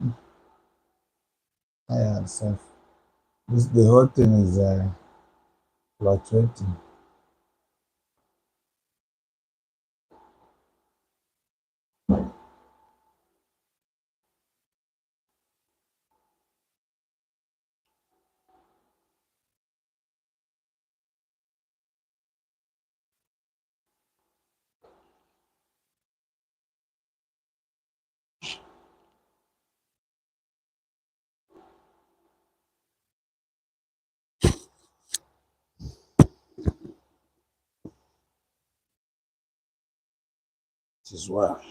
Yeah, self. This the whole thing is fluctuating. This is well.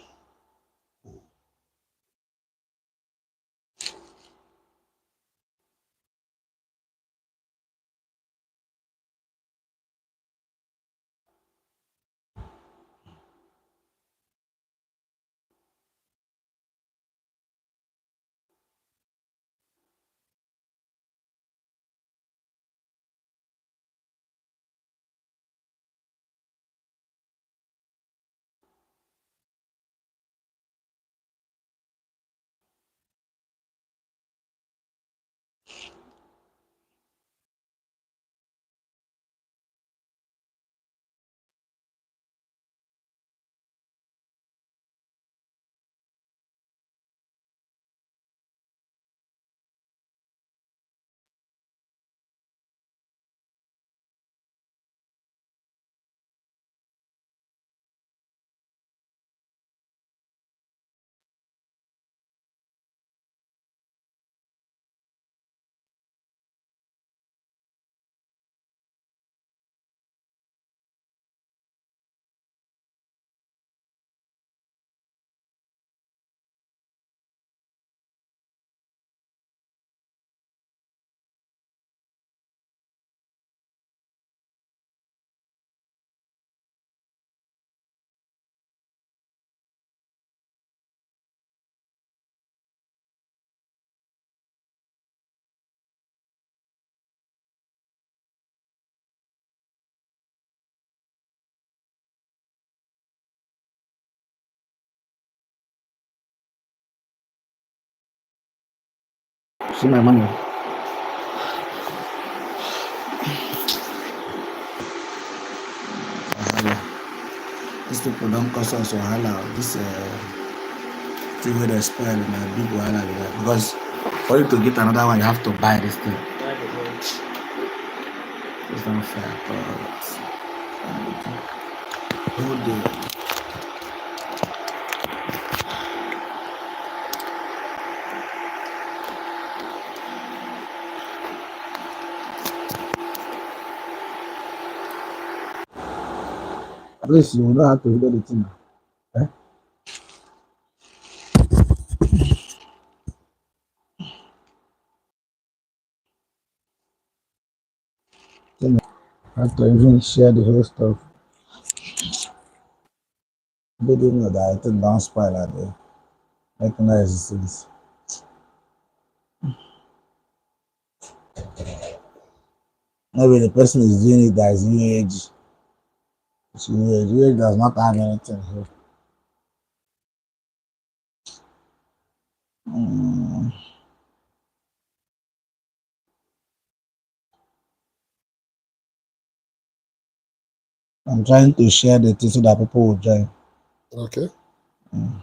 See my money. Wahala. These people don't cause us wahala. This thing wey dey spoil na big wahala be that. Because for you to get another one, you have to buy this thing. It's not fair, but whole day. At least you know how to do the thing. Eh? Then you have to even share the whole stuff. They didn't know that it don't spoil at the make nice things. Maybe the person is doing it that is UAAG. It's UAAG. UAAG does not have anything here. Mm, I'm trying to share the thing so that people will join. Okay. Mm.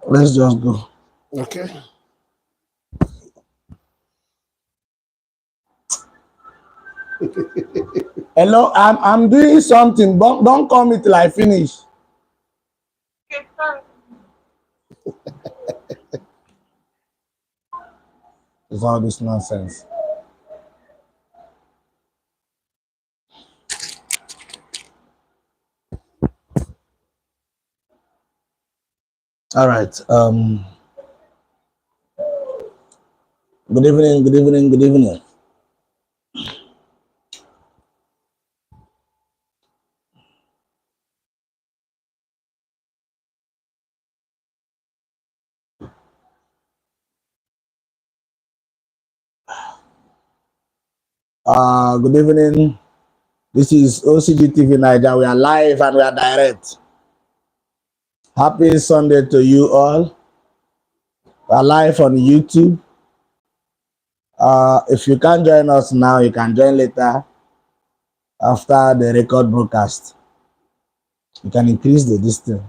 Let's just go. Okay. Hello, I'm doing something. Don't call me till I finish. It's all this nonsense. All right. Good evening. Good evening. Good evening. Good evening. This is OCG TV Naija. We are live and we are direct. Happy Sunday to you all. We are live on YouTube. If you can't join us now, you can join later after the record broadcast. You can increase the distance.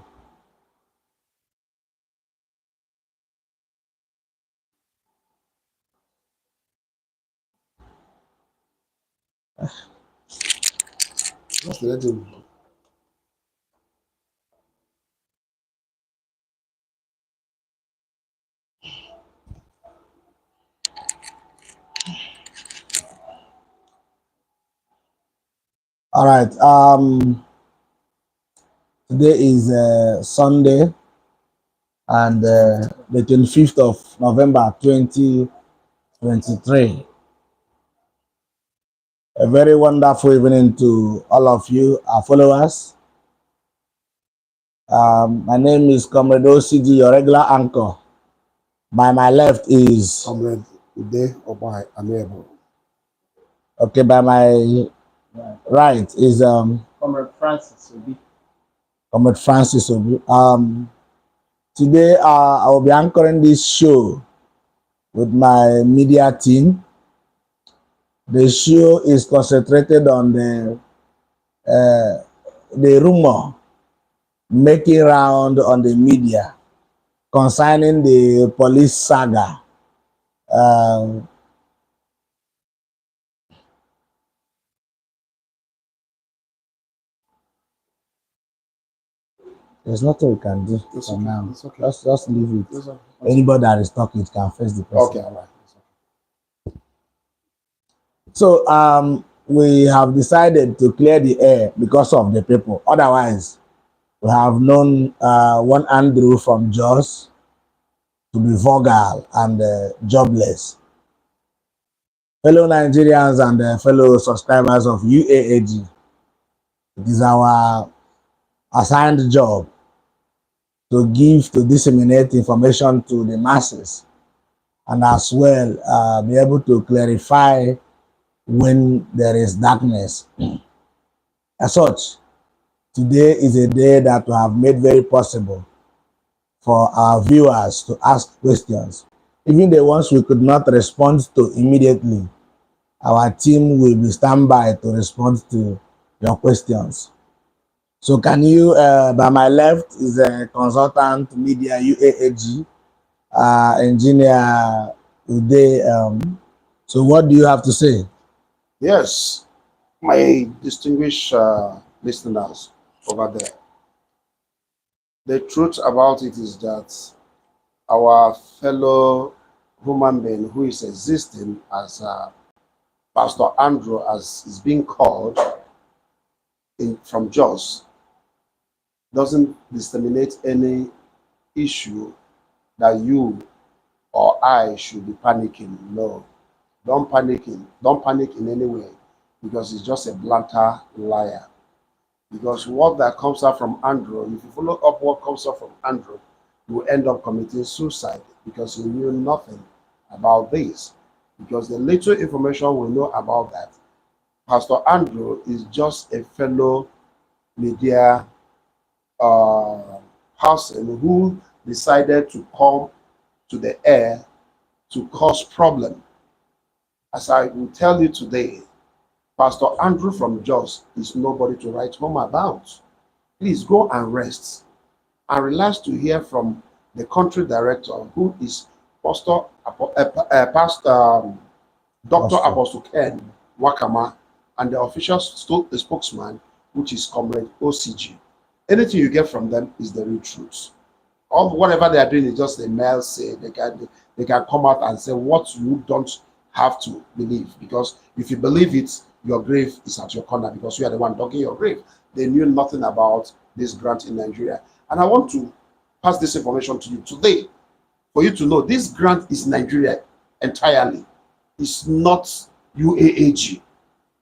Just let him. All right. Today is Sunday, and the 25th of November 2023. A very wonderful evening to all of you, our followers. My name is Comrade OCG, your regular anchor. By my left is Comrade Ude Obai Amiable. okay. By my right is Comrade Francis Obi. Comrade Francis Obi. Today I will be anchoring this show with my media team. The show is concentrated on the rumor making round on the media concerning the police saga. There's nothing we can do It's for okay. now. It's okay. Just leave it. It's okay. Anybody that is talking can face the person. Okay, all right. It's okay. So we have decided to clear the air because of the people. Otherwise, we have known one Andrew from Jos to be vulgar and jobless. Fellow Nigerians and fellow subscribers of UAAG, it is our assigned job to disseminate information to the masses and as well be able to clarify when there is darkness. As such, today is a day that we have made very possible for our viewers to ask questions. Even the ones we could not respond to immediately, our team will be standby to respond to your questions. So can you, by my left is a consultant media UAAG, engineer Ude. So what do you have to say? Yes, my distinguished listeners over there. The truth about it is that our fellow human being who is existing as Pastor Andrew, as is being called from Jos, doesn't disseminate any issue that you or I should be panicking. No, don't panic in any way, because he's just a blunter liar. Because what that comes out from Andrew, if you follow up what comes out from Andrew, you will end up committing suicide, because he knew nothing about this. Because the little information we know about that, Pastor Andrew is just a fellow media uh, person who decided to come to the air to cause problem. As I will tell you today, Pastor Andrew from Jos is nobody to write home about. Please go and rest and relax to hear from the country director, who is Pastor Dr. Apostle Ken Wakama, and the official spokesman, which is Comrade OCG. Anything you get from them is the real truth. All whatever they are doing is just a male say. They can come out and say what you don't have to believe, because if you believe it, your grave is at your corner, because you are the one dogging your grave. They knew nothing about this grant in Nigeria, and I want to pass this information to you today for you to know this grant is Nigeria entirely. It's not UAAG.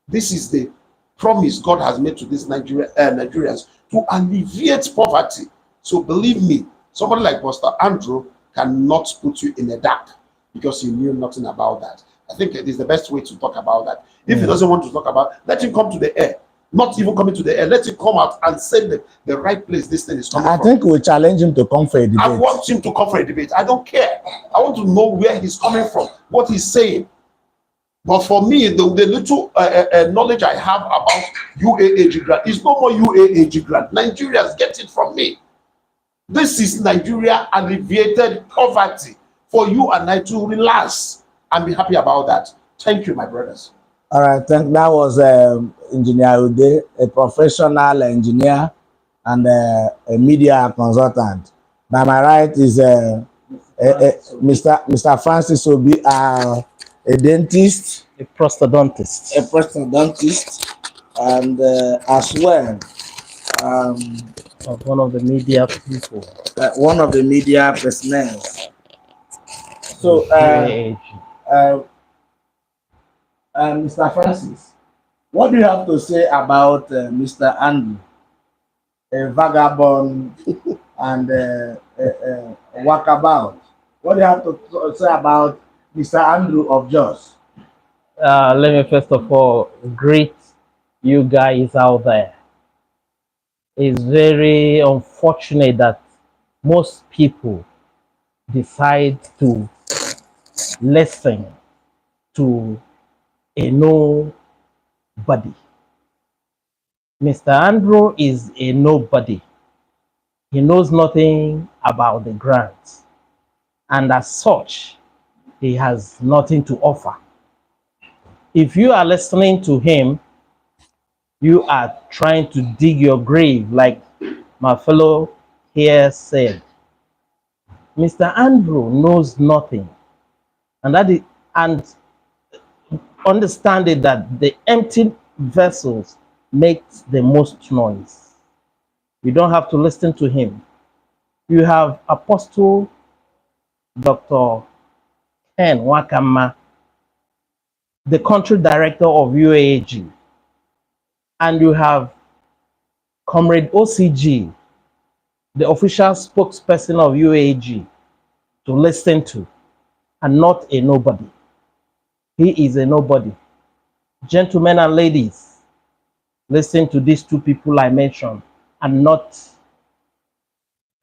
This is the promise God has made to these Nigerians to alleviate poverty. So believe me, somebody like Pastor Andrew cannot put you in the dark because he knew nothing about that. I think it is the best way to talk about that. If he doesn't want to talk about, let him come to the air. Not even coming to the air. Let him come out and say the right place this thing is coming from. I think we challenge him to come for a debate. I want him to come for a debate. I don't care. I want to know where he's coming from, what he's saying. But for me, the little knowledge I have about UAAG grant is no more UAAG grant. Nigerians get it from me. This is Nigeria alleviated poverty for you and I to relax and be happy about that. Thank you, my brothers. All right, that was Engineer Ude, a professional engineer and a media consultant. By my right is Mr. Francis Obi, a dentist, A prosthodontist. and as well Of one of the media people. one of the media personnel. So, UAAG. Mr. Francis, what do you have to say about Mr. Andrew, a vagabond and a walkabout? What do you have to say about Mr. Andrew of Jos? Let me first of all greet you guys out there. It's very unfortunate that most people decide to listen to a nobody. Mr. Andrew is a nobody. He knows nothing about the grant, and as such, he has nothing to offer. If you are listening to him, you are trying to dig your grave, like my fellow here said. Mr. Andrew knows nothing, and understanding that the empty vessels makes the most noise. You don't have to listen to him. You have Apostle Dr. Ken Wakama, the country director of UAAG, and you have Comrade OCG, the official spokesperson of UAAG, to listen to, and not a nobody. He is a nobody. Gentlemen and ladies, listen to these two people I mentioned, and not,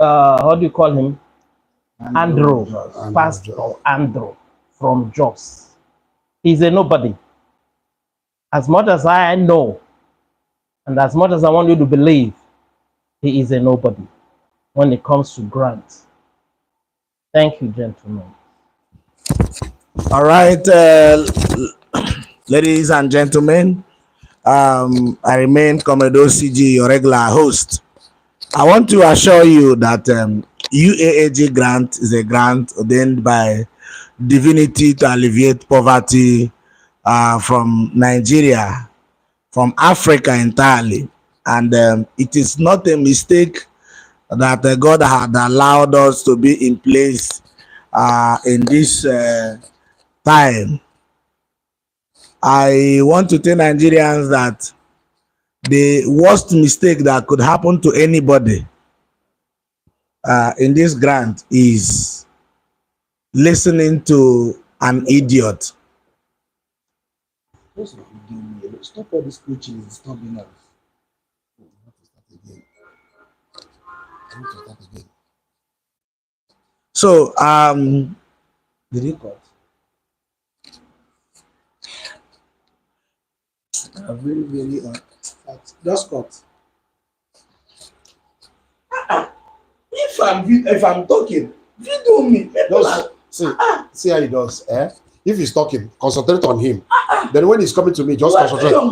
how do you call him? Andrew, Pastor Andrew from Jos. He's a nobody. As much as I know, and as much as I want you to believe, he is a nobody when it comes to grants. Thank you, gentlemen. All right, ladies and gentlemen, I remain Commodore CG, your regular host. I want to assure you that UAAG grant is a grant ordained by divinity to alleviate poverty from Nigeria, from Africa entirely. And it is not a mistake that God had allowed us to be in place in this time. I want to tell Nigerians that the worst mistake that could happen to anybody in this grant is listening to an idiot. Stop all this preaching, it's disturbing us. So, did he cut? Very, just cut. If I'm talking, Video me. People are, Just see how he does. Eh? If he's talking, concentrate on him. Then when he's coming to me, just you are concentrate. young.